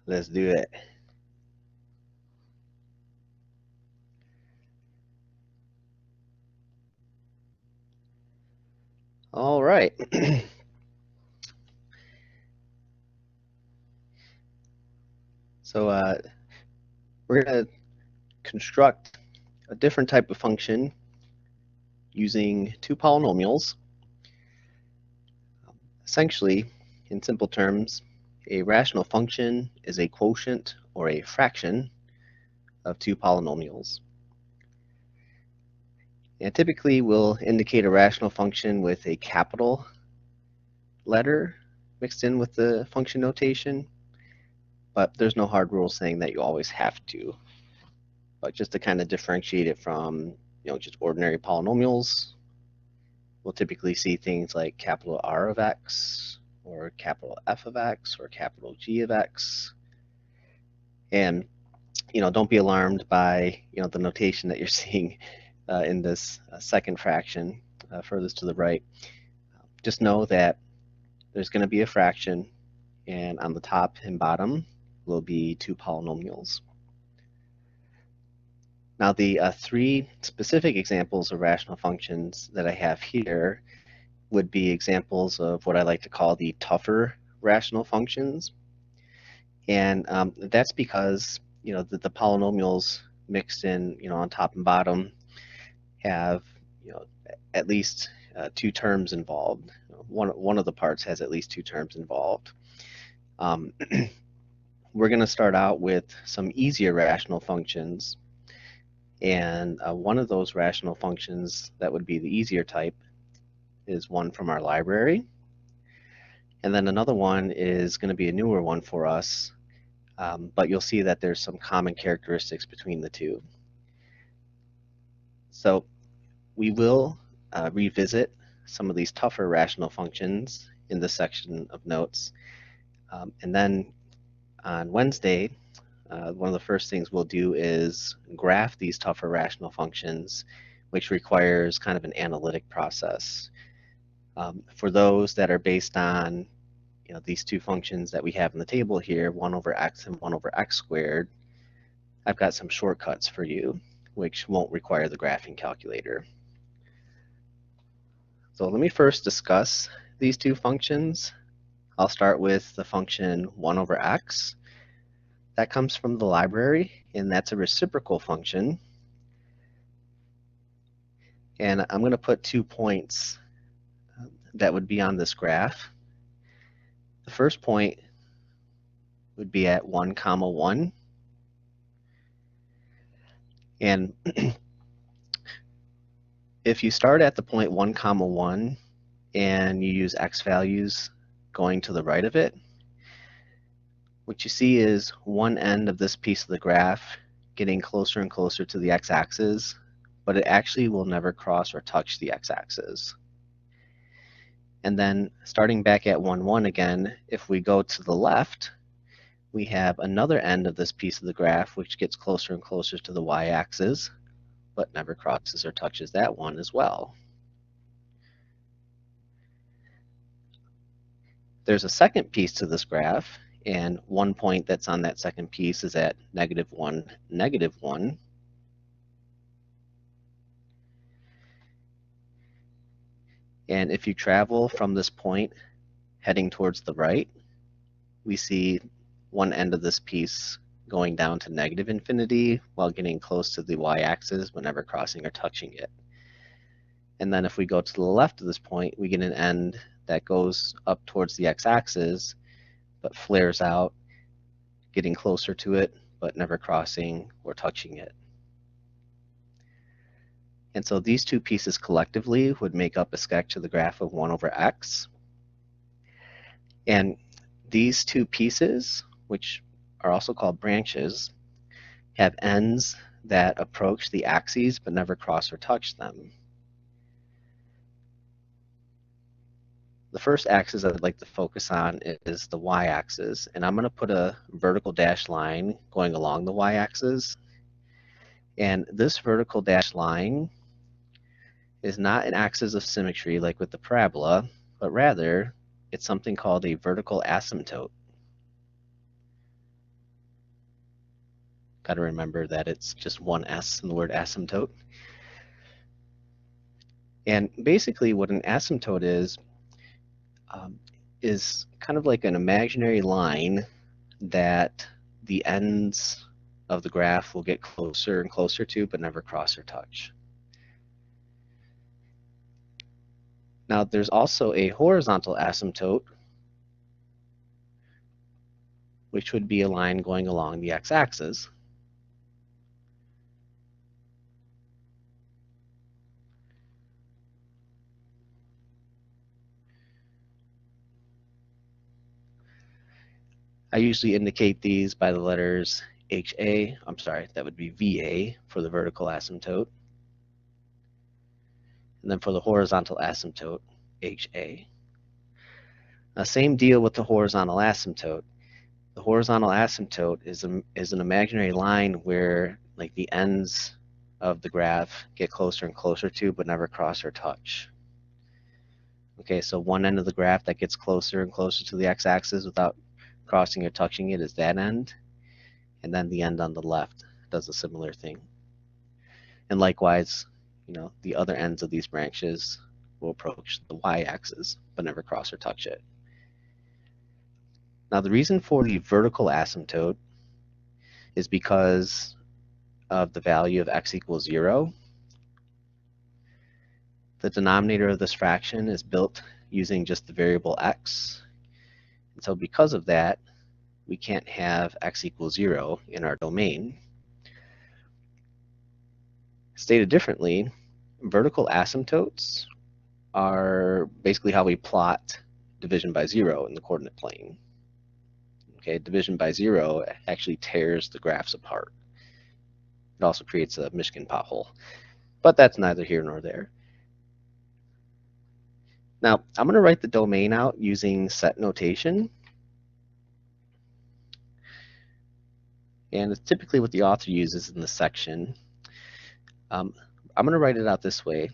Let's do it. All right. So we're going to construct a different type of function using two polynomials. Essentially, in simple terms, a rational function is a quotient or a fraction of two polynomials. And typically, we'll indicate a rational function with a capital letter mixed in with the function notation, but there's no hard rule saying that you always have to. But just to kind of differentiate it from, just ordinary polynomials, we'll typically see things like capital R of x, or capital F of x, or capital G of x. And don't be alarmed by the notation that you're seeing in this second fraction furthest to the right. Just know that there's going to be a fraction, and on the top and bottom will be two polynomials. Now, the three specific examples of rational functions that I have here would be examples of what I like to call the tougher rational functions. And that's because the polynomials mixed in on top and bottom have at least two terms involved. One of the parts has at least two terms involved. We're going to start out with some easier rational functions, and one of those rational functions that would be the easier type is one from our library, and then another one is going to be a newer one for us, but you'll see that there's some common characteristics between the two. So we will revisit some of these tougher rational functions in this section of notes, and then on Wednesday, one of the first things we'll do is graph these tougher rational functions, which requires kind of an analytic process. For those that are based on these two functions that we have in the table here, 1 over x and 1 over x squared, I've got some shortcuts for you, which won't require the graphing calculator. So let me first discuss these two functions. I'll start with the function 1 over x. That comes from the library, and that's a reciprocal function. And I'm going to put 2 points that would be on this graph. The first point would be at 1, 1. And if you start at the point 1, 1, and you use x values going to the right of it, what you see is one end of this piece of the graph getting closer and closer to the x-axis, but it actually will never cross or touch the x-axis. And then starting back at 1, 1 again, if we go to the left, we have another end of this piece of the graph which gets closer and closer to the y-axis, but never crosses or touches that one as well. There's a second piece to this graph, and one point that's on that second piece is at -1, -1. And if you travel from this point heading towards the right, we see one end of this piece going down to -infinity while getting close to the y-axis but never crossing or touching it. And then if we go to the left of this point, we get an end that goes up towards the x-axis but flares out, getting closer to it but never crossing or touching it. And so these two pieces collectively would make up a sketch of the graph of 1 over x. And these two pieces, which are also called branches, have ends that approach the axes but never cross or touch them. The first axis I'd like to focus on is the y-axis, and I'm going to put a vertical dashed line going along the y-axis. And this vertical dashed line is not an axis of symmetry like with the parabola, but rather it's something called a vertical asymptote. Got to remember that it's just one S in the word asymptote. And basically what an asymptote is kind of like an imaginary line that the ends of the graph will get closer and closer to, but never cross or touch. Now there's also a horizontal asymptote, which would be a line going along the x-axis. I usually indicate these by the letters HA, I'm sorry, that would be VA for the vertical asymptote. And then for the horizontal asymptote, HA. Now, same deal with the horizontal asymptote. The horizontal asymptote is an imaginary line where like the ends of the graph get closer and closer to, but never cross or touch. Okay, so one end of the graph that gets closer and closer to the x-axis without crossing or touching it is that end, and then the end on the left does a similar thing. And likewise, the other ends of these branches will approach the y-axis, but never cross or touch it. Now, the reason for the vertical asymptote is because of the value of x equals 0. The denominator of this fraction is built using just the variable x. And so because of that, we can't have x equals 0 in our domain. Stated differently, vertical asymptotes are basically how we plot division by 0 in the coordinate plane. Okay, division by 0 actually tears the graphs apart. It also creates a Michigan pothole, but that's neither here nor there. Now, I'm going to write the domain out using set notation. And it's typically what the author uses in the section. I'm going to write it out this way.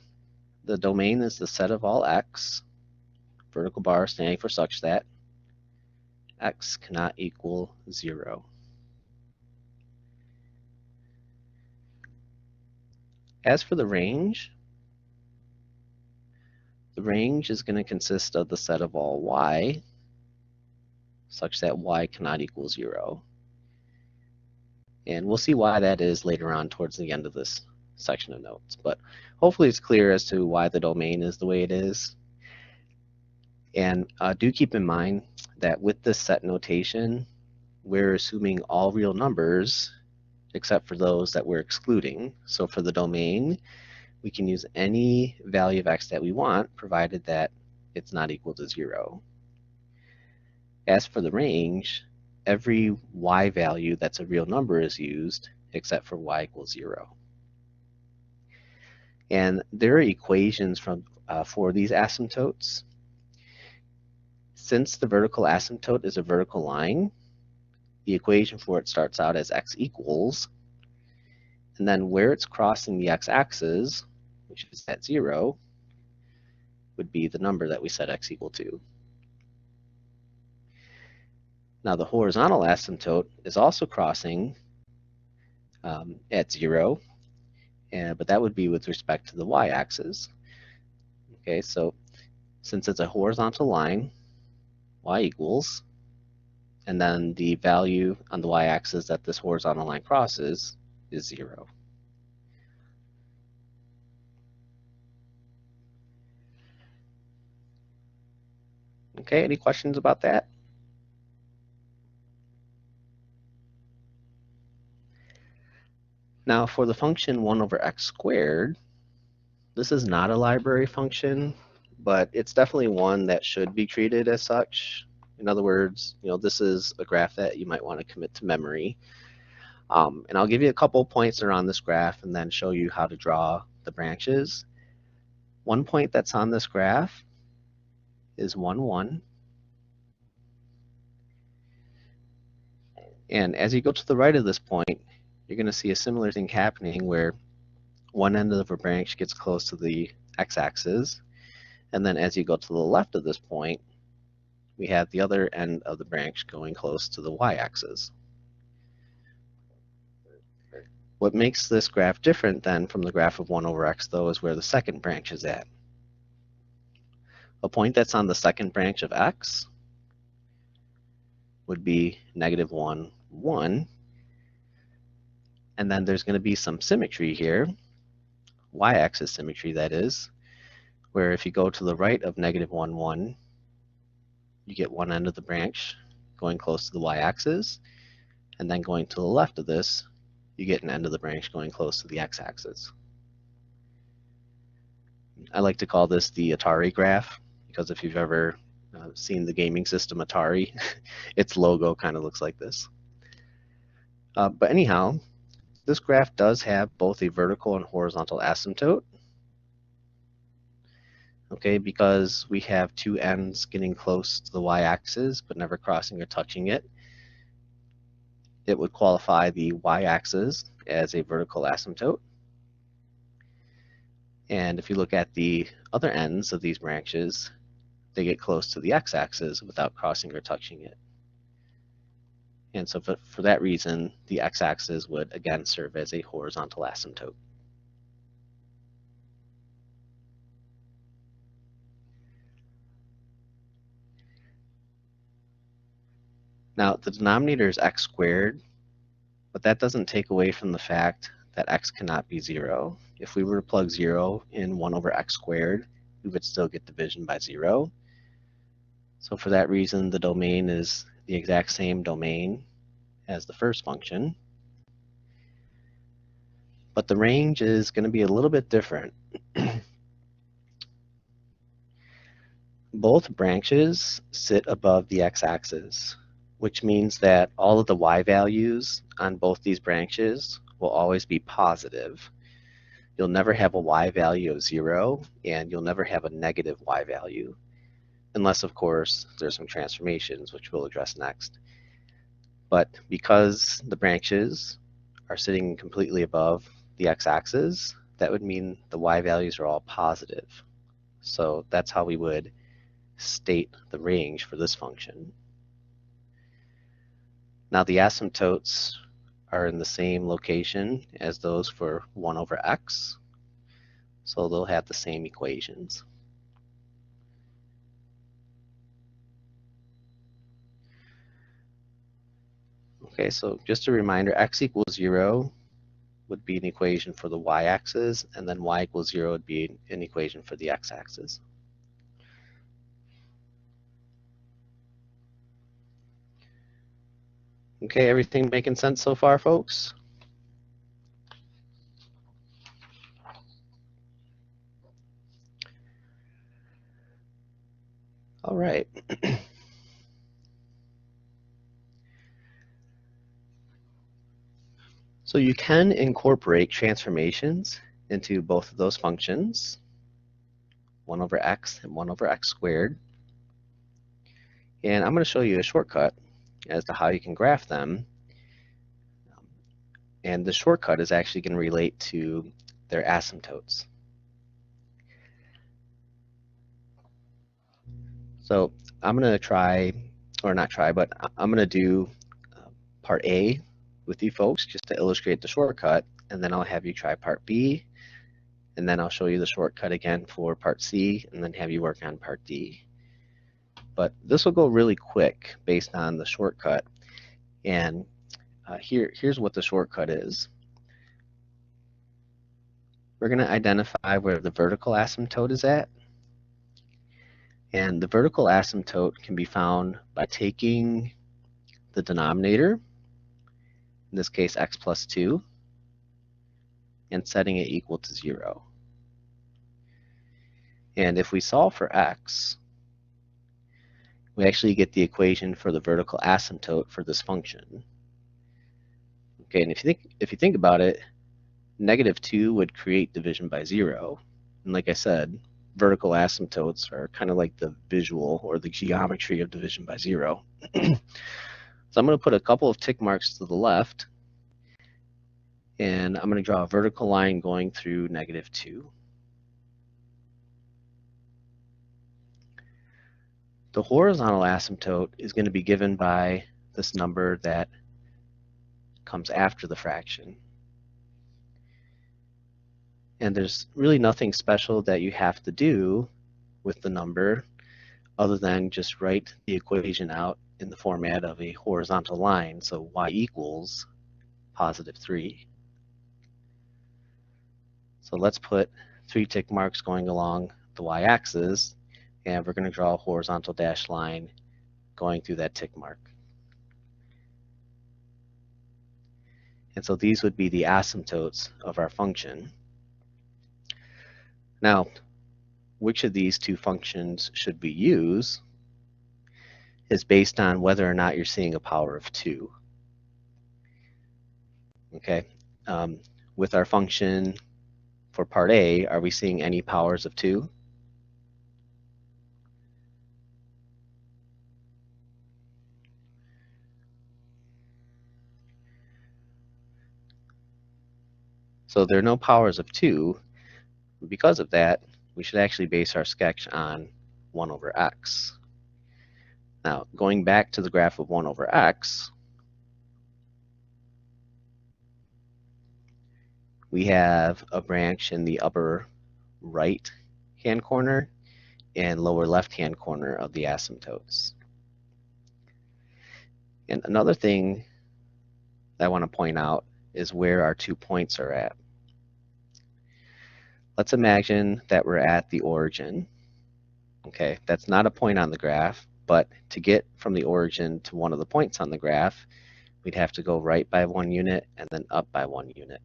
The domain is the set of all x, vertical bar standing for such that x cannot equal 0. As for the range is going to consist of the set of all y, such that y cannot equal 0. And we'll see why that is later on towards the end of this section of notes. But hopefully it's clear as to why the domain is the way it is. And do keep in mind that with this set notation, we're assuming all real numbers except for those that we're excluding. So for the domain, we can use any value of x that we want, provided that it's not equal to 0. As for the range, every y value that's a real number is used, except for y equals 0. And there are equations for these asymptotes. Since the vertical asymptote is a vertical line, the equation for it starts out as x equals, and then where it's crossing the x-axis, which is at 0, would be the number that we set x equal to. Now the horizontal asymptote is also crossing at 0, but that would be with respect to the y-axis. Okay, so since it's a horizontal line, y equals, and then the value on the y-axis that this horizontal line crosses is 0. Okay, any questions about that? Now for the function 1 over x squared, this is not a library function, but it's definitely one that should be treated as such. In other words, this is a graph that you might want to commit to memory. And I'll give you a couple points around this graph and then show you how to draw the branches. One point that's on this graph is 1, 1. And as you go to the right of this point, you're going to see a similar thing happening where one end of a branch gets close to the x-axis, and then as you go to the left of this point, we have the other end of the branch going close to the y-axis. What makes this graph different then from the graph of 1 over x, though, is where the second branch is at. A point that's on the second branch of x would be -1, 1. And then there's going to be some symmetry here, y-axis symmetry that is, where if you go to the right of -1, 1, you get one end of the branch going close to the y-axis, and then going to the left of this, you get an end of the branch going close to the x-axis. I like to call this the Atari Graph, because if you've ever seen the gaming system Atari, its logo kind of looks like this. But anyhow, this graph does have both a vertical and horizontal asymptote. Okay, because we have two ends getting close to the y-axis but never crossing or touching it, it would qualify the y-axis as a vertical asymptote. And if you look at the other ends of these branches, they get close to the x-axis without crossing or touching it. And so for that reason, the x-axis would again serve as a horizontal asymptote. Now, the denominator is x squared, but that doesn't take away from the fact that x cannot be 0. If we were to plug 0 in 1 over x squared, we would still get division by 0. So for that reason, the domain is the exact same domain as the first function. But the range is going to be a little bit different. Both branches sit above the x-axis, which means that all of the y values on both these branches will always be positive. You'll never have a y value of 0, and you'll never have a negative y value, unless, of course, there's some transformations, which we'll address next. But because the branches are sitting completely above the x-axis, that would mean the y values are all positive. So that's how we would state the range for this function. Now the asymptotes are in the same location as those for 1 over x, so they'll have the same equations. Okay, so just a reminder, x equals 0 would be an equation for the y-axis, and then y equals 0 would be an equation for the x-axis. Okay, everything making sense so far, folks? All right. So you can incorporate transformations into both of those functions, 1 over x and 1 over x squared. And I'm going to show you a shortcut as to how you can graph them. And the shortcut is actually going to relate to their asymptotes. So I'm going to try, or not try, but I'm going to do part A with you folks just to illustrate the shortcut, and then I'll have you try part B, and then I'll show you the shortcut again for part C, and then have you work on part D. But this will go really quick based on the shortcut, and here's what the shortcut is. We're going to identify where the vertical asymptote is at, and the vertical asymptote can be found by taking the denominator, in this case x plus 2, and setting it equal to 0. And if we solve for x, we actually get the equation for the vertical asymptote for this function. Okay, and if you think about it, -2 would create division by 0. And like I said, vertical asymptotes are kind of like the visual or the geometry of division by 0. So I'm going to put a couple of tick marks to the left, and I'm going to draw a vertical line going through -2. The horizontal asymptote is going to be given by this number that comes after the fraction. And there's really nothing special that you have to do with the number other than just write the equation out in the format of a horizontal line. So y equals positive 3. So let's put 3 tick marks going along the y-axis, and we're going to draw a horizontal dashed line going through that tick mark. And so these would be the asymptotes of our function. Now, which of these two functions should we use is based on whether or not you're seeing a power of 2. Okay, with our function for part A, are we seeing any powers of 2? So there are no powers of 2. Because of that, we should actually base our sketch on 1 over x. Now, going back to the graph of 1 over x, we have a branch in the upper right hand corner and lower left hand corner of the asymptotes. And another thing that I want to point out is where our 2 points are at. Let's imagine that we're at the origin. Okay, that's not a point on the graph, but to get from the origin to one of the points on the graph, we'd have to go right by 1 unit and then up by 1 unit.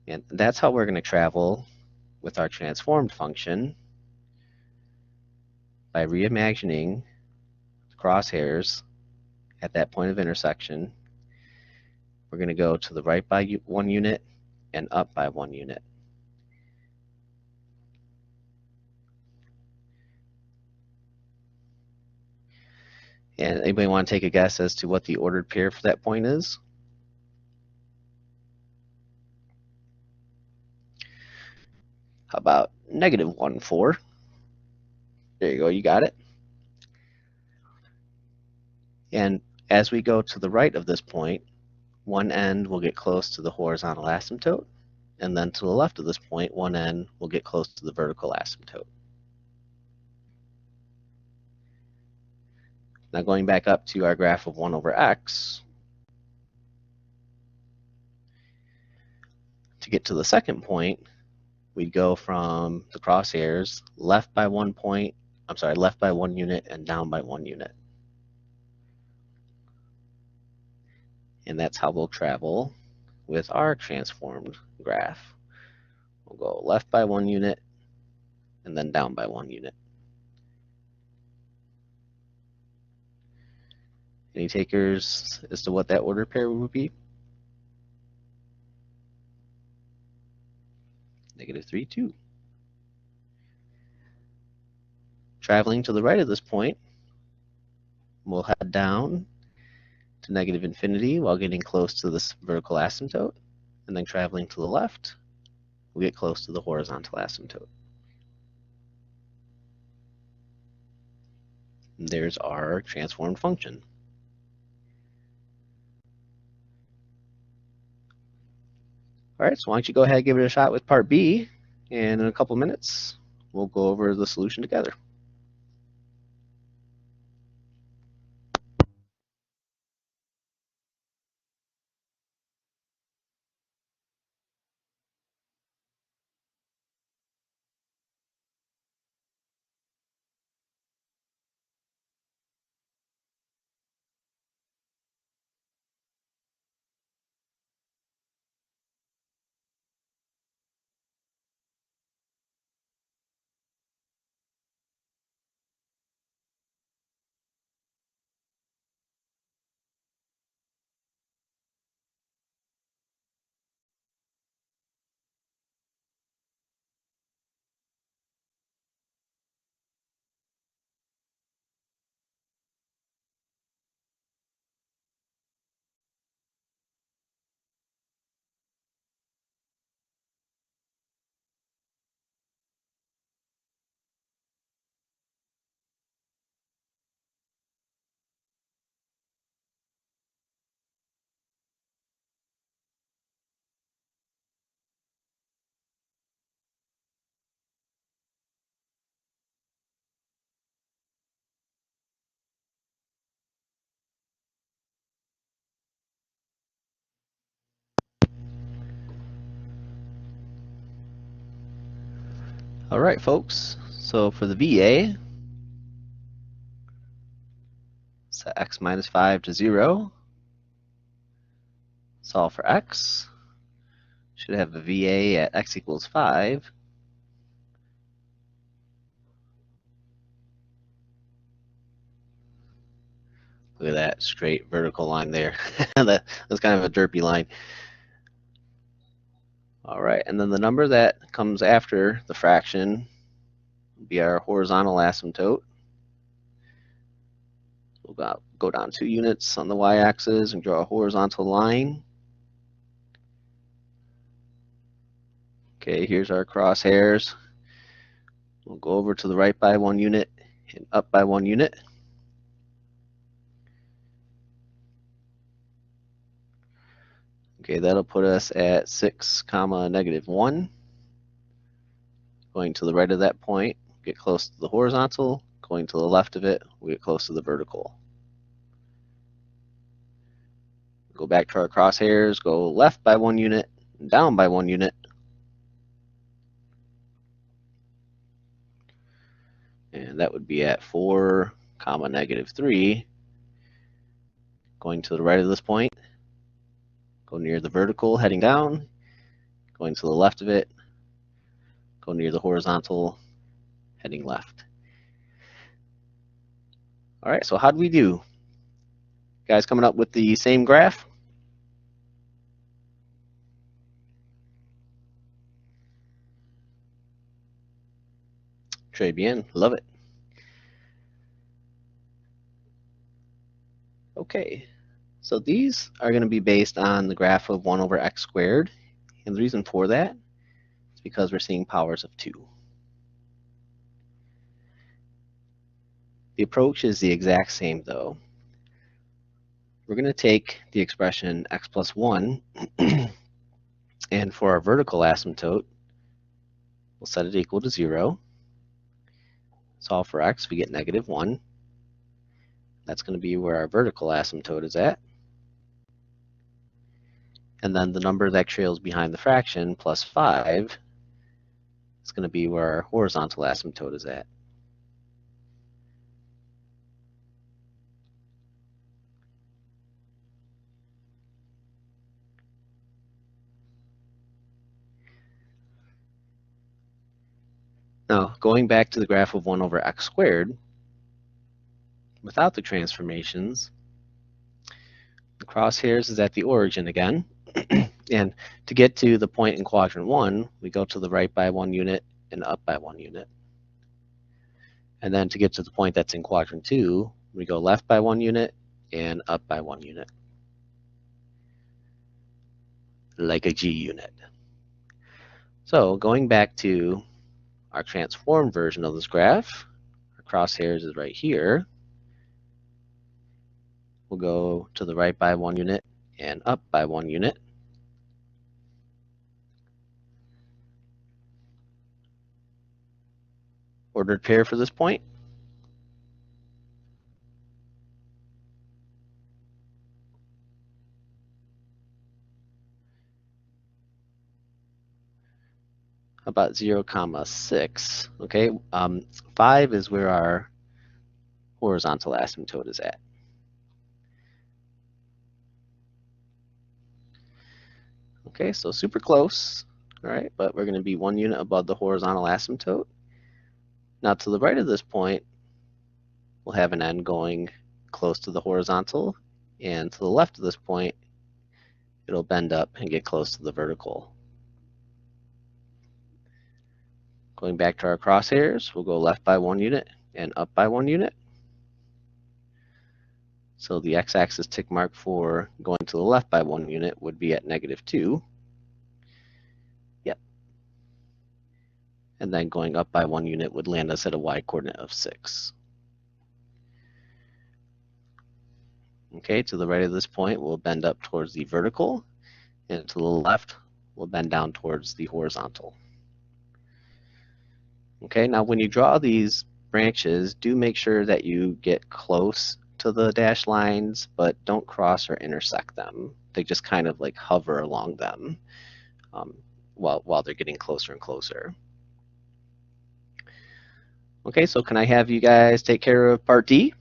And that's how we're going to travel with our transformed function by reimagining the crosshairs at that point of intersection. We're going to go to the right by 1 unit and up by 1 unit. And anybody want to take a guess as to what the ordered pair for that point is? How about negative 1, 4? There you go, you got it. And as we go to the right of this point, one end will get close to the horizontal asymptote, and then to the left of this point, one end will get close to the vertical asymptote. Now going back up to our graph of 1 over x, to get to the second point, we'd go from the crosshairs left by 1 unit and down by 1 unit. And that's how we'll travel with our transformed graph. We'll go left by 1 unit and then down by 1 unit. Any takers as to what that order pair would be? Negative 3, 2. Traveling to the right of this point, we'll head down to negative infinity while getting close to this vertical asymptote, and then traveling to the left, we'll get close to the horizontal asymptote. And there's our transformed function. All right, so why don't you go ahead and give it a shot with part B, and in a couple minutes, we'll go over the solution together. All right, folks. So for the VA, set x minus 5 to 0. Solve for x. Should have a VA at x equals 5. Look at that straight vertical line there. That's kind of a derpy line. All right, and then the number that comes after the fraction will be our horizontal asymptote. We'll go down 2 units on the y-axis and draw a horizontal line. Okay, here's our crosshairs. We'll go over to the right by 1 unit and up by 1 unit. Okay, that'll put us at 6, -1. Going to the right of that point, get close to the horizontal. Going to the left of it, we get close to the vertical. Go back to our crosshairs, go left by 1 unit, and down by 1 unit. And that would be at 4, -3. Going to the right of this point, go near the vertical, heading down. Going to the left of it, go near the horizontal, heading left. All right, so how did we do? Guys coming up with the same graph? Très bien, love it. Okay, so these are going to be based on the graph of 1 over x squared. And the reason for that is because we're seeing powers of 2. The approach is the exact same though. We're going to take the expression x plus 1 and for our vertical asymptote, we'll set it equal to 0. Solve for x, we get -1. That's going to be where our vertical asymptote is at. And then the number that trails behind the fraction, plus 5, is going to be where our horizontal asymptote is at. Now, going back to the graph of 1 over x squared, without the transformations, the crosshairs is at the origin again. And to get to the point in quadrant 1, we go to the right by 1 unit and up by 1 unit. And then to get to the point that's in quadrant 2, we go left by 1 unit and up by 1 unit. Like a G unit. So going back to our transformed version of this graph, our crosshairs is right here. We'll go to the right by 1 unit and up by 1 unit. Ordered pair for this point. About 0,6. Okay, 5 is where our horizontal asymptote is at. Okay, so super close. All right, but we're going to be 1 unit above the horizontal asymptote. Now to the right of this point, we'll have an end going close to the horizontal, and to the left of this point, it'll bend up and get close to the vertical. Going back to our crosshairs, we'll go left by 1 unit and up by 1 unit. So the x-axis tick mark for going to the left by 1 unit would be at -2. Yep. And then going up by 1 unit would land us at a y-coordinate of 6. Okay, to the right of this point, we'll bend up towards the vertical, and to the left, we'll bend down towards the horizontal. Okay, now when you draw these branches, do make sure that you get close to the dashed lines, but don't cross or intersect them. They just kind of like hover along them while they're getting closer and closer. Okay, so can I have you guys take care of part D?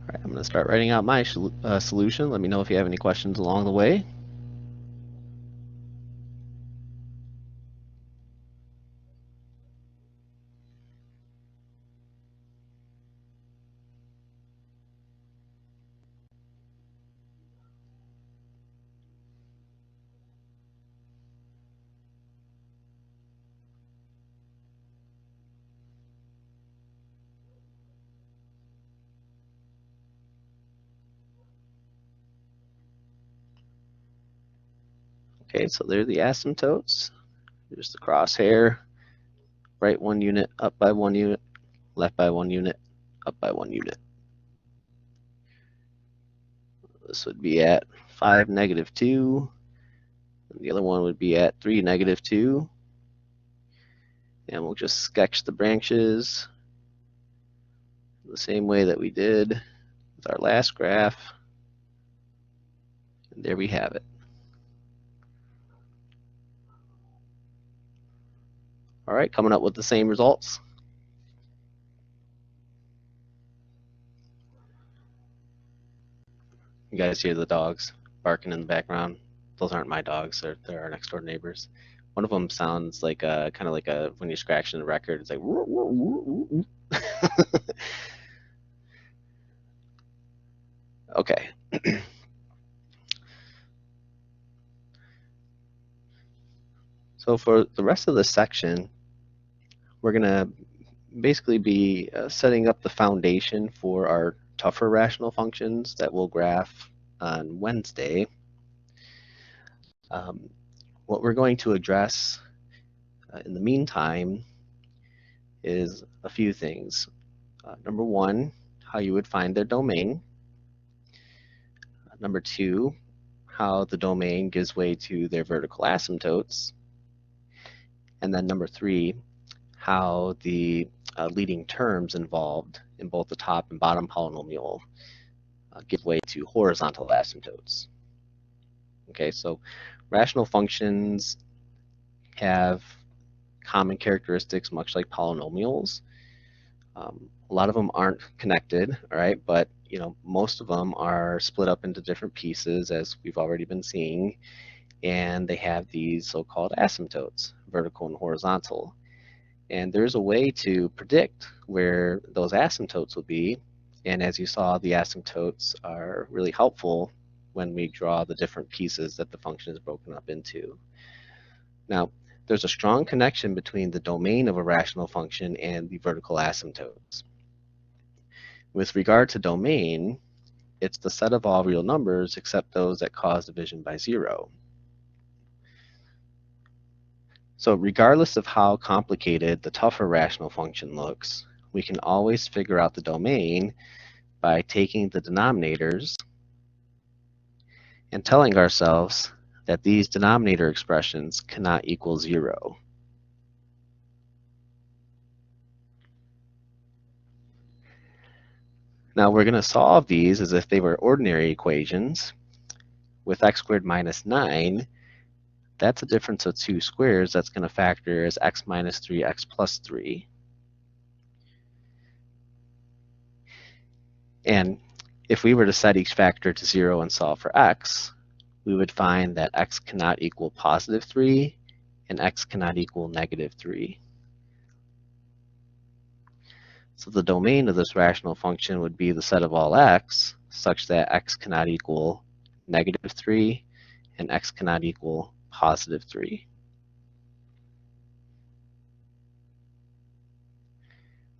All right, I'm going to start writing out my solution. Let me know if you have any questions along the way. Okay, so there are the asymptotes. There's the crosshair. Right 1 unit, up by 1 unit, left by 1 unit, up by 1 unit. This would be at 5, -2. And the other one would be at 3, -2. And we'll just sketch the branches the same way that we did with our last graph. And there we have it. All right, coming up with the same results. You guys hear the dogs barking in the background? Those aren't my dogs. They're our next door neighbors. One of them sounds like kind of like when you're scratching the record. It's like. Okay. So for the rest of this section, we're going to basically be setting up the foundation for our tougher rational functions that we'll graph on Wednesday. What we're going to address in the meantime is a few things. Number one, how you would find their domain. Number two, how the domain gives way to their vertical asymptotes. And then number three, how the leading terms involved in both the top and bottom polynomial give way to horizontal asymptotes. Okay, so rational functions have common characteristics much like polynomials. A lot of them aren't connected, all right, but most of them are split up into different pieces, as we've already been seeing, and they have these so-called asymptotes, vertical and horizontal. And there's a way to predict where those asymptotes will be, and as you saw, the asymptotes are really helpful when we draw the different pieces that the function is broken up into. Now, there's a strong connection between the domain of a rational function and the vertical asymptotes. With regard to domain, it's the set of all real numbers except those that cause division by 0. So regardless of how complicated the tougher rational function looks, we can always figure out the domain by taking the denominators and telling ourselves that these denominator expressions cannot equal 0. Now we're going to solve these as if they were ordinary equations. With x squared minus 9, that's a difference of 2 squares that's going to factor as x minus 3, x plus 3. And if we were to set each factor to 0 and solve for x, we would find that x cannot equal positive 3 and x cannot equal negative 3. So the domain of this rational function would be the set of all x such that x cannot equal -3 and x cannot equal +3.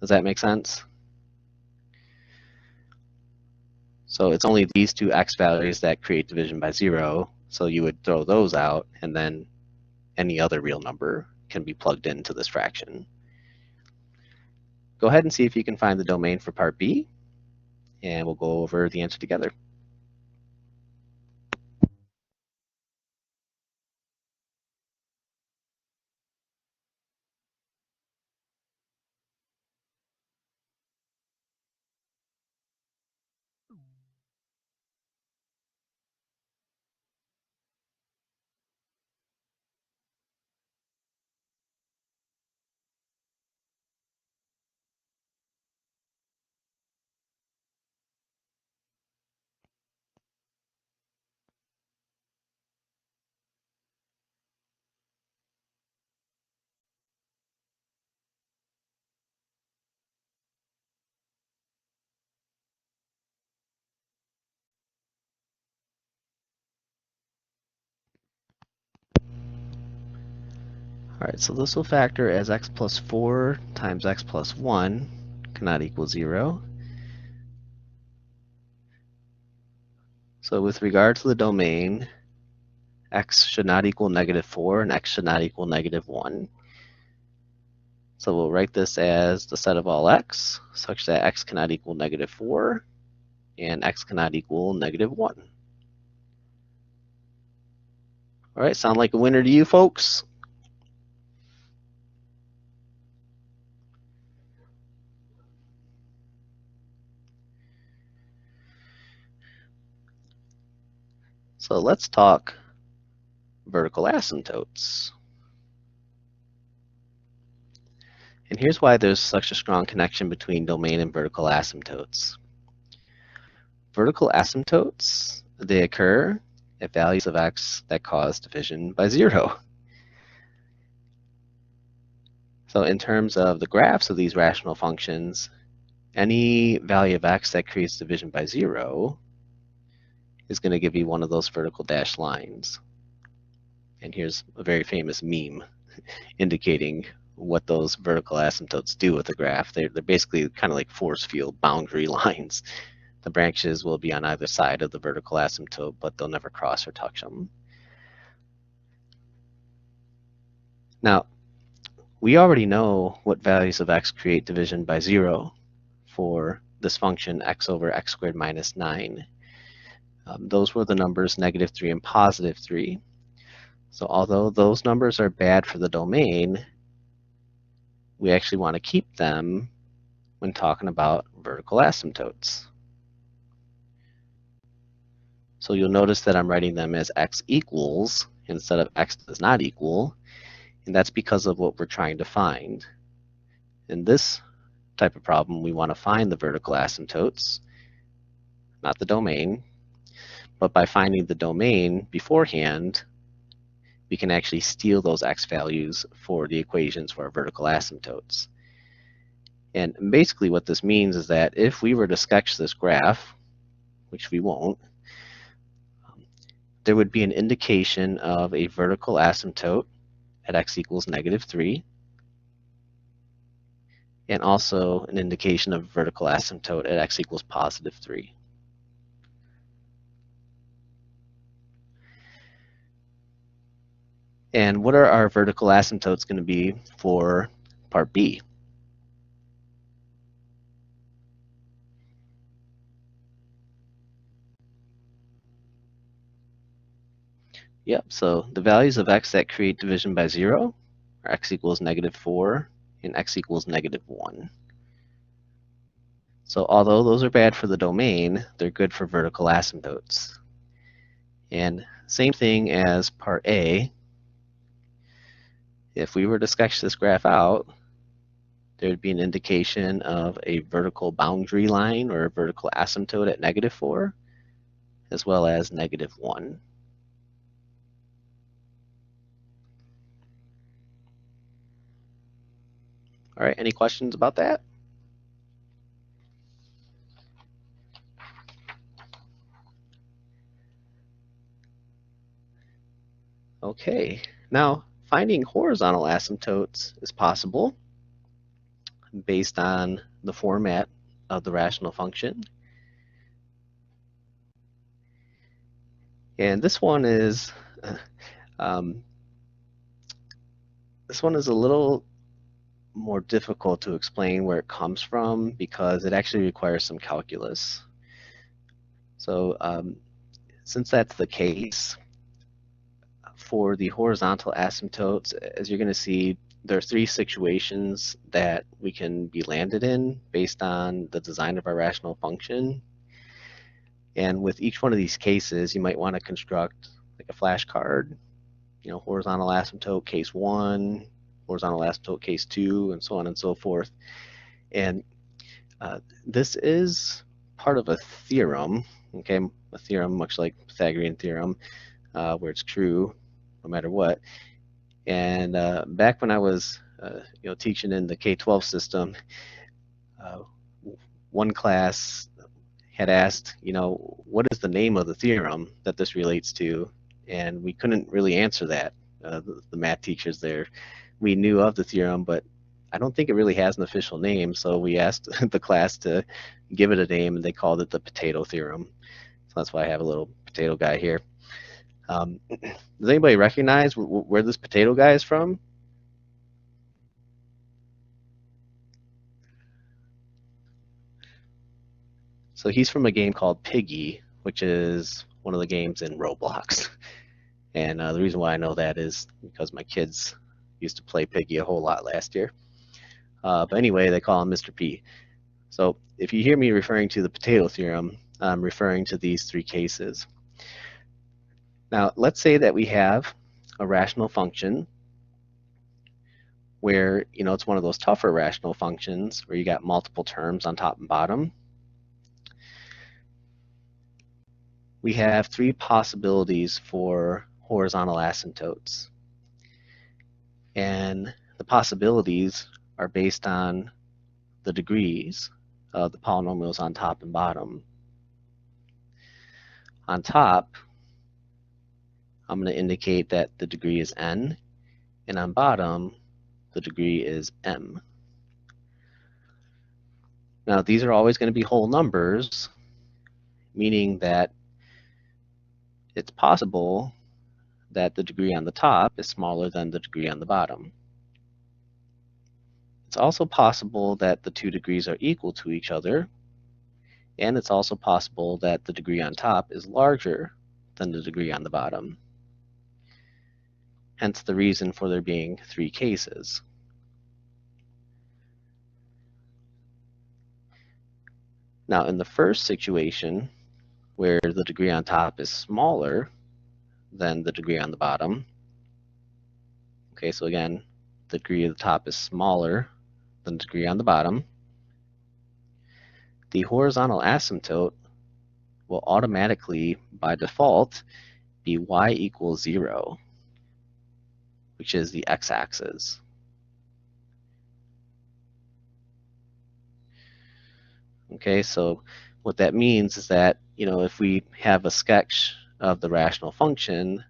Does that make sense? So it's only these two x values that create division by 0, so you would throw those out, and then any other real number can be plugged into this fraction. Go ahead and see if you can find the domain for part B, and we'll go over the answer together. All right, so this will factor as x plus 4 times x plus 1 cannot equal 0. So with regard to the domain, x should not equal -4 and x should not equal -1. So we'll write this as the set of all x such that x cannot equal -4 and x cannot equal -1. All right, sound like a winner to you folks? So let's talk vertical asymptotes. And here's why there's such a strong connection between domain and vertical asymptotes. Vertical asymptotes, they occur at values of x that cause division by 0. So in terms of the graphs of these rational functions, any value of x that creates division by 0 is going to give you one of those vertical dashed lines. And here's a very famous meme indicating what those vertical asymptotes do with the graph. They're basically kind of like force field boundary lines. The branches will be on either side of the vertical asymptote, but they'll never cross or touch them. Now, we already know what values of x create division by 0 for this function x over x squared minus 9. Those were the numbers -3 and +3. So although those numbers are bad for the domain, we actually want to keep them when talking about vertical asymptotes. So you'll notice that I'm writing them as x equals instead of x does not equal, and that's because of what we're trying to find. In this type of problem, we want to find the vertical asymptotes, not the domain, but by finding the domain beforehand, we can actually steal those x values for the equations for our vertical asymptotes. And basically what this means is that if we were to sketch this graph, which we won't, there would be an indication of a vertical asymptote at x equals -3, and also an indication of vertical asymptote at x equals +3. And what are our vertical asymptotes going to be for part B? Yep, so the values of x that create division by 0 are x equals -4 and x equals -1. So although those are bad for the domain, they're good for vertical asymptotes. And same thing as part A, if we were to sketch this graph out, there would be an indication of a vertical boundary line or a vertical asymptote at -4, as well as -1. All right, any questions about that? Okay, now finding horizontal asymptotes is possible based on the format of the rational function. And this one is um, a little more difficult to explain where it comes from because it actually requires some calculus. So since that's the case, for the horizontal asymptotes, as you're going to see, there are three situations that we can be landed in based on the design of our rational function. And with each one of these cases, you might want to construct like a flashcard, you know, horizontal asymptote case 1, horizontal asymptote case 2, and so on and so forth. And this is part of a theorem, okay, a theorem much like Pythagorean theorem, where it's true no matter what. And back when I was teaching in the K-12 system, one class had asked, what is the name of the theorem that this relates to? And we couldn't really answer that. The math teachers there, we knew of the theorem, but I don't think it really has an official name. So we asked the class to give it a name, and they called it the Potato Theorem. So that's why I have a little potato guy here. Does anybody recognize where this potato guy is from? So he's from a game called Piggy, which is one of the games in Roblox. And the reason why I know that is because my kids used to play Piggy a whole lot last year. But anyway, they call him Mr. P. So if you hear me referring to the Potato Theorem, I'm referring to these three cases. Now, let's say that we have a rational function where, it's one of those tougher rational functions where you got multiple terms on top and bottom. We have three possibilities for horizontal asymptotes. And the possibilities are based on the degrees of the polynomials on top and bottom. On top, I'm going to indicate that the degree is n, and on bottom, the degree is m. Now, these are always going to be whole numbers, meaning that it's possible that the degree on the top is smaller than the degree on the bottom. It's also possible that the two degrees are equal to each other, and it's also possible that the degree on top is larger than the degree on the bottom. Hence the reason for there being three cases. Now, in the first situation, where the degree on top is smaller than the degree on the bottom, okay, so again, the degree of the top is smaller than the degree on the bottom, the horizontal asymptote will automatically, by default, be y equals 0, which is the x-axis. Okay, so what that means is that, if we have a sketch of the rational function,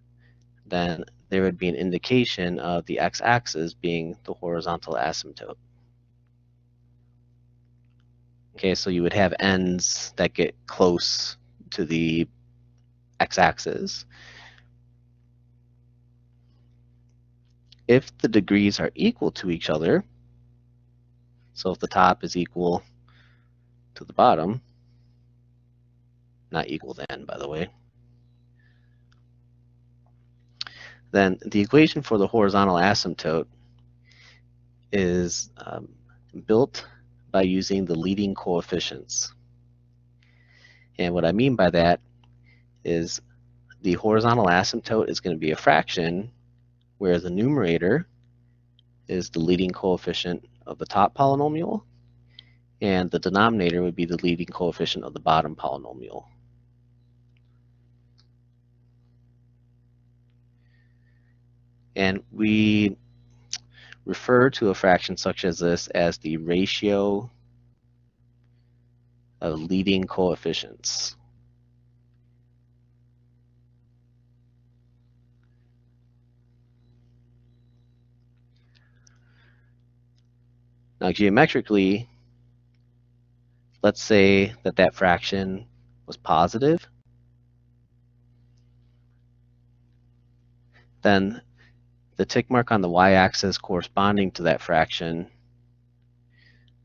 then there would be an indication of the x-axis being the horizontal asymptote. Okay, so you would have ends that get close to the x-axis. If the degrees are equal to each other, so if the top is equal to the bottom, not equal then, by the way, then the equation for the horizontal asymptote is built by using the leading coefficients. And what I mean by that is the horizontal asymptote is going to be a fraction where the numerator is the leading coefficient of the top polynomial, and the denominator would be the leading coefficient of the bottom polynomial. And we refer to a fraction such as this as the ratio of leading coefficients. Now geometrically, let's say that that fraction was positive, then the tick mark on the y-axis corresponding to that fraction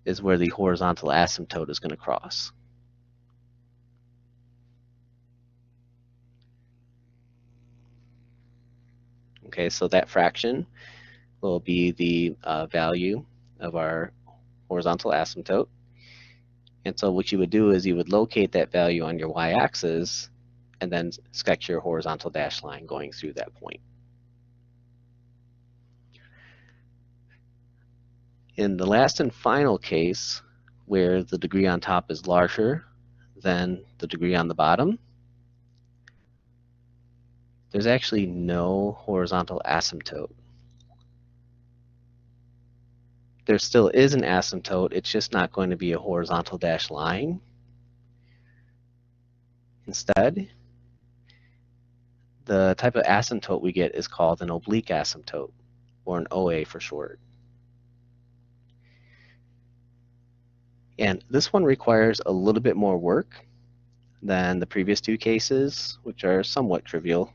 is where the horizontal asymptote is going to cross. Okay, so that fraction will be the value of our horizontal asymptote. And so what you would do is you would locate that value on your y-axis and then sketch your horizontal dashed line going through that point. In the last and final case, where the degree on top is larger than the degree on the bottom, there's actually no horizontal asymptote. There still is an asymptote, it's just not going to be a horizontal dashed line. Instead, the type of asymptote we get is called an oblique asymptote, or an OA for short. And this one requires a little bit more work than the previous two cases, which are somewhat trivial.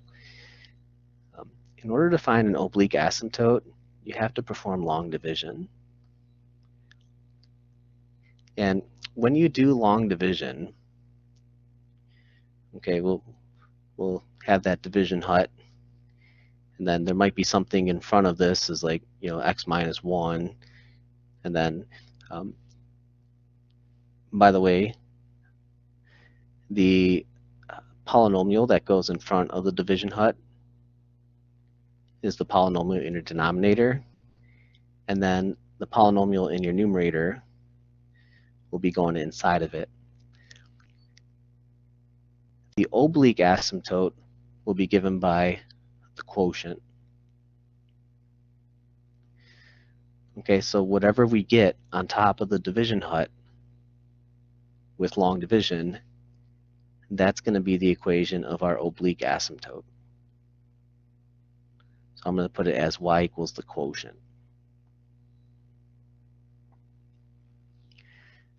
In order to find an oblique asymptote, you have to perform long division. And when you do long division, okay, we'll have that division hut, and then there might be something in front of this is like, x minus 1, and then by the way, the polynomial that goes in front of the division hut is the polynomial in your denominator, and then the polynomial in your numerator will be going inside of it. The oblique asymptote will be given by the quotient. Okay, so whatever we get on top of the division hut with long division, that's going to be the equation of our oblique asymptote. So I'm going to put it as y equals the quotient.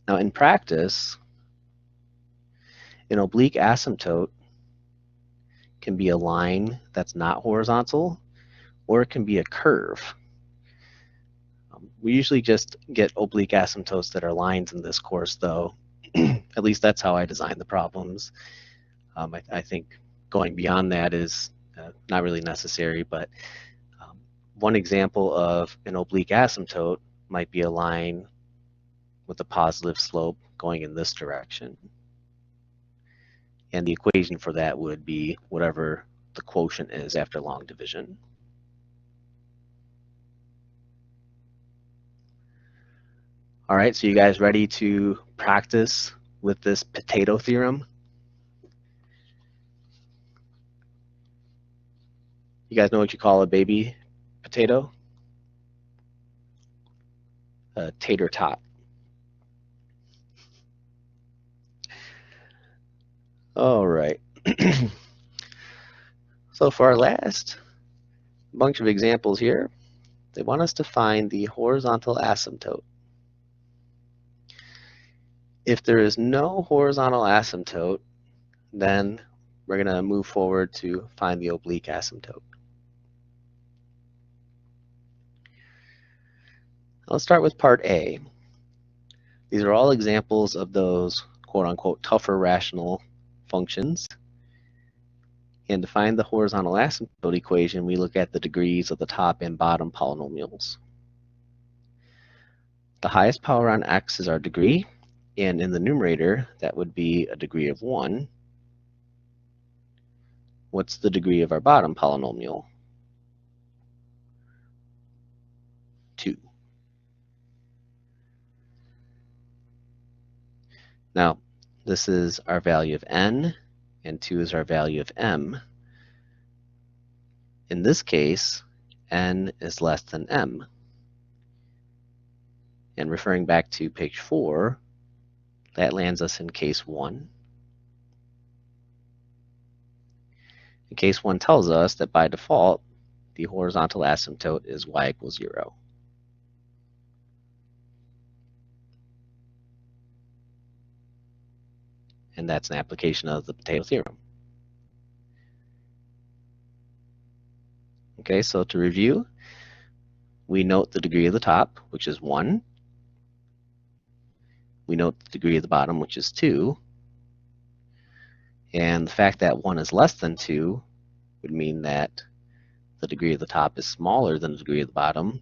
Now in practice, an oblique asymptote can be a line that's not horizontal, or it can be a curve. We usually just get oblique asymptotes that are lines in this course, though. At least that's how I design the problems. I think going beyond that is not really necessary, but one example of an oblique asymptote might be a line with a positive slope going in this direction. And the equation for that would be whatever the quotient is after long division. All right, so you guys ready to practice with this potato theorem? You guys know what you call a baby potato? A tater tot. All right. So for our last bunch of examples here, they want us to find the horizontal asymptote. If there is no horizontal asymptote, then we're going to move forward to find the oblique asymptote. Let's start with part A. These are all examples of those quote-unquote tougher rational functions. And to find the horizontal asymptote equation, we look at the degrees of the top and bottom polynomials. The highest power on x is our degree, and in the numerator, that would be a degree of 1. What's the degree of our bottom polynomial? 2. Now, this is our value of n, and 2 is our value of m. In this case, n is less than m. And referring back to page 4, that lands us in case 1. And case 1 tells us that by default, the horizontal asymptote is y equals 0. and that's an application of the Potato Theorem. Okay, so to review, we note the degree of the top, which is 1. We note the degree of the bottom, which is 2. And the fact that 1 is less than 2 would mean that the degree of the top is smaller than the degree of the bottom,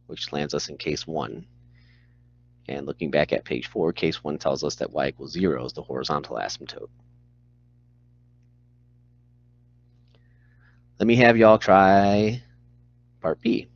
which lands us in case 1. And looking back at page 4, case 1 tells us that y equals 0 is the horizontal asymptote. Let me have y'all try part B.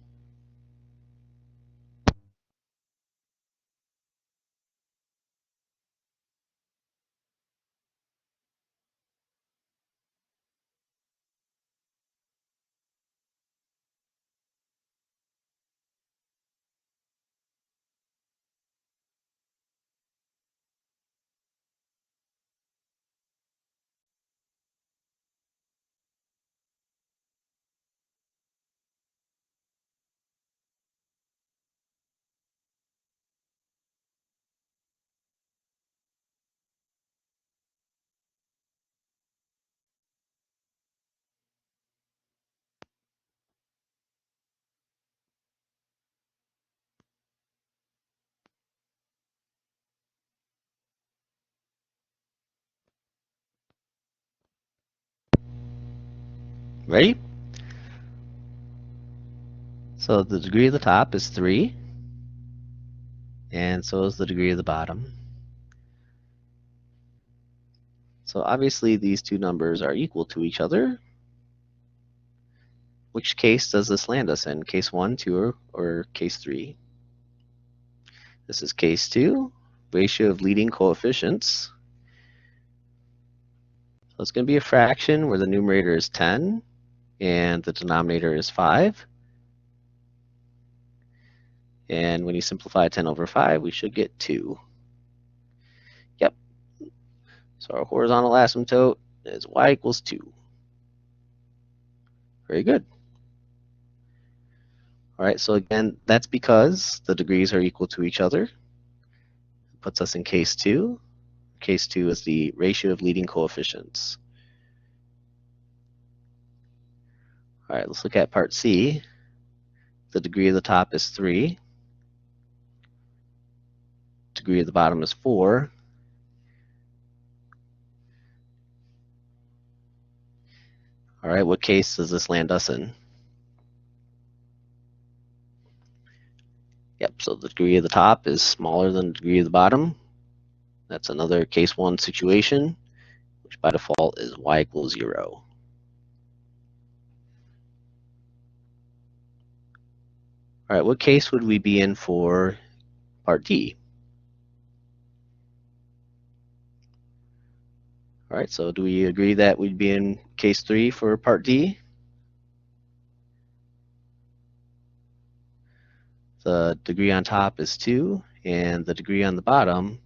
Ready? So the degree of the top is 3, and so is the degree of the bottom. So obviously these two numbers are equal to each other. Which case does this land us in? Case 1, 2, or case 3? This is case 2, ratio of leading coefficients. So it's going to be a fraction where the numerator is 10 and the denominator is 5. And when you simplify 10 over 5, we should get 2. Yep. So our horizontal asymptote is y equals 2. Very good. All right, so again, that's because the degrees are equal to each other. It puts us in case 2. Case 2 is the ratio of leading coefficients. All right, let's look at part C. The degree of the top is 3. Degree of the bottom is 4. All right, what case does this land us in? Yep, so the degree of the top is smaller than the degree of the bottom. That's another case 1 situation, which by default is y equals 0. All right, what case would we be in for part D? All right, so do we agree that we'd be in case 3 for part D? The degree on top is 2, and the degree on the bottom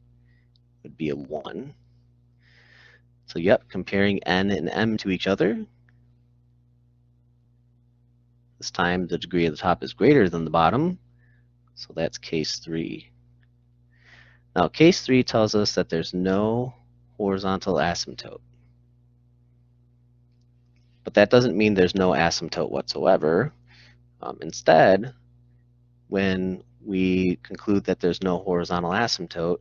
would be a 1. So yep, comparing n and m to each other. This time the degree of the top is greater than the bottom, so that's case 3. Now case 3 tells us that there's no horizontal asymptote. But that doesn't mean there's no asymptote whatsoever. Instead, when we conclude that there's no horizontal asymptote,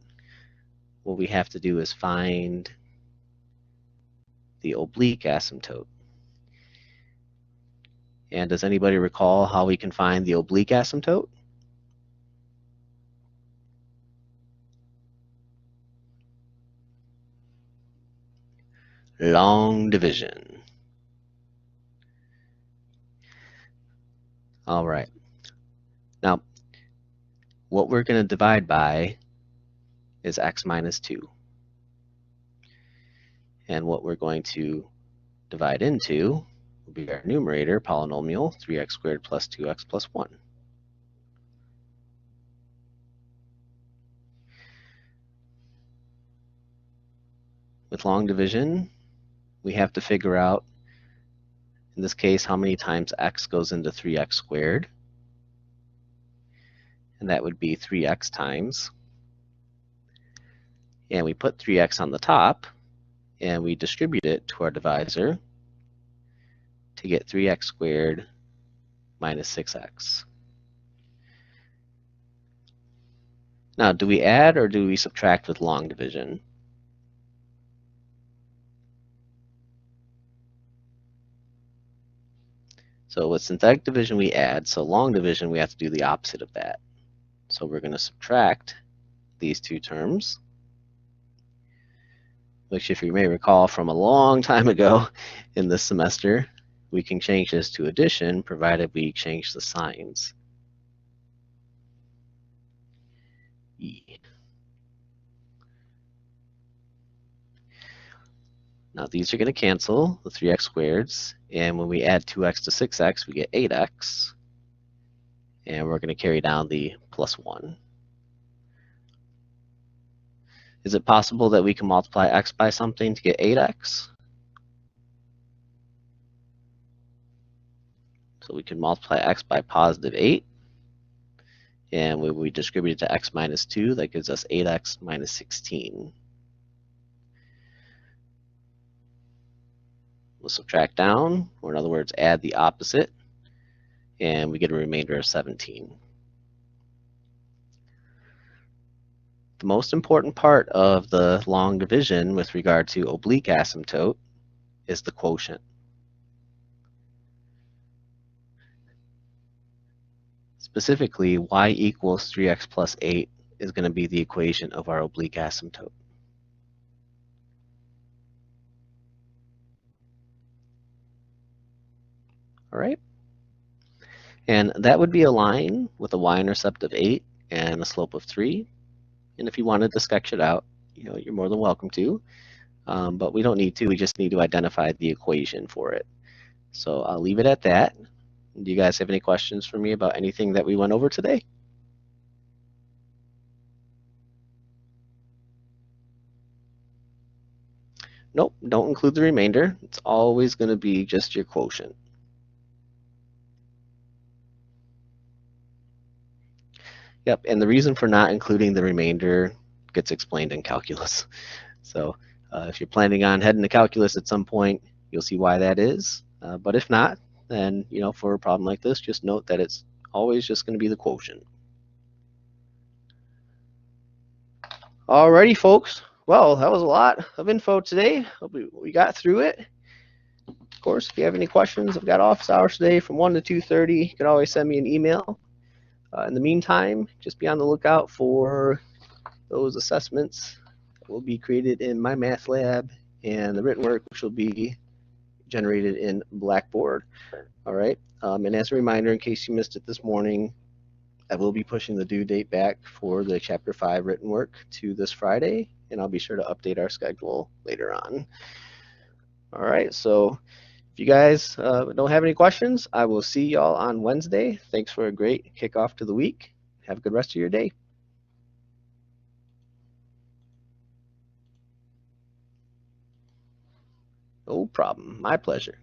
what we have to do is find the oblique asymptote. And does anybody recall how we can find the oblique asymptote? Long division. All right. Now, what we're going to divide by is x minus 2. And what we're going to divide into will be our numerator, polynomial, 3x squared plus 2x plus 1. With long division, we have to figure out, in this case, how many times x goes into 3x squared. And that would be 3x times. and we put 3x on the top, and we distribute it to our divisor to get 3x squared minus 6x. Now, do we add or do we subtract with long division? So with synthetic division, we add. So long division, we have to do the opposite of that. So we're going to subtract these two terms, which, if you may recall from a long time ago in this semester, we can change this to addition provided we change the signs. Now these are going to cancel, the 3x squareds, and when we add 2x to 6x, we get 8x, and we're going to carry down the plus 1. Is it possible that we can multiply x by something to get 8x? So we can multiply x by positive 8, and when we distribute it to x minus 2, that gives us 8x minus 16. We'll subtract down, or in other words, add the opposite, and we get a remainder of 17. The most important part of the long division with regard to oblique asymptote is the quotient. Specifically, y equals 3x plus 8 is going to be the equation of our oblique asymptote. All right? And that would be a line with a y-intercept of 8 and a slope of 3. And if you wanted to sketch it out, you're more than welcome to. But we don't need to. We just need to identify the equation for it. So I'll leave it at that. Do you guys have any questions for me about anything that we went over today? Nope, don't include the remainder. It's always going to be just your quotient. Yep, and the reason for not including the remainder gets explained in calculus. So if you're planning on heading to calculus at some point, you'll see why that is. But if not, then for a problem like this, just note that it's always just going to be the quotient. Alrighty, folks. Well, that was a lot of info today. Hope we got through it. Of course, if you have any questions, I've got office hours today from 1 to 2:30. You can always send me an email. In the meantime, just be on the lookout for those assessments that will be created in my math lab and the written work, which will be generated in Blackboard. All right. And as a reminder, in case you missed it this morning, I will be pushing the due date back for the Chapter 5 written work to this Friday, and I'll be sure to update our schedule later on. All right. So if you guys don't have any questions, I will see y'all on Wednesday. Thanks for a great kickoff to the week. Have a good rest of your day. No problem. My pleasure.